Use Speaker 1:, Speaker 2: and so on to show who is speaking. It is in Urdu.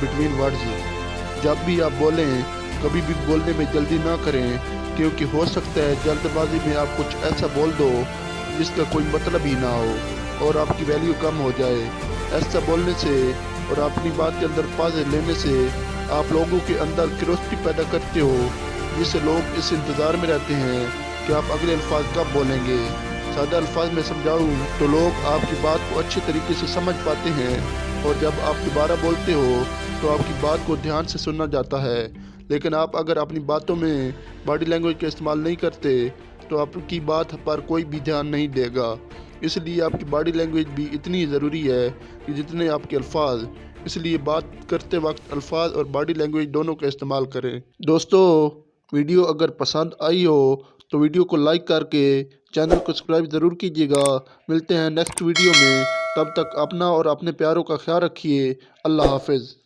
Speaker 1: between words. جب بھی آپ بولیں کبھی بھی بولنے میں جلدی نہ کریں، کیونکہ ہو سکتا ہے جلد بازی میں آپ کچھ ایسا بول دو جس کا کوئی مطلب ہی نہ ہو اور آپ کی ویلیو کم ہو جائے۔ ایسا بولنے سے اور اپنی بات کے اندر پاز لینے سے آپ لوگوں کے اندر کیوریوسٹی پیدا کرتے ہو، جس سے لوگ اس انتظار میں رہتے ہیں کہ آپ اگلے الفاظ کب بولیں گے۔ سادہ الفاظ میں سمجھاؤں تو لوگ آپ کی بات کو اچھے طریقے سے سمجھ پاتے ہیں، اور جب آپ دوبارہ بولتے ہو تو آپ کی بات کو دھیان سے سننا جاتا ہے۔ لیکن آپ اگر اپنی باتوں میں باڈی لینگویج کا استعمال نہیں کرتے تو آپ کی بات پر کوئی بھی دھیان نہیں دے گا۔ اس لیے آپ کی باڈی لینگویج بھی اتنی ضروری ہے کہ جتنے آپ کے الفاظ۔ اس لیے بات کرتے وقت الفاظ اور باڈی لینگویج دونوں کا استعمال کریں۔ دوستو، ویڈیو اگر پسند آئی ہو تو ویڈیو کو لائک کر کے چینل کو سبسکرائب ضرور کیجیے گا۔ ملتے ہیں نیکسٹ ویڈیو میں، تب تک اپنا اور اپنے پیاروں کا خیال رکھیے۔ اللہ حافظ۔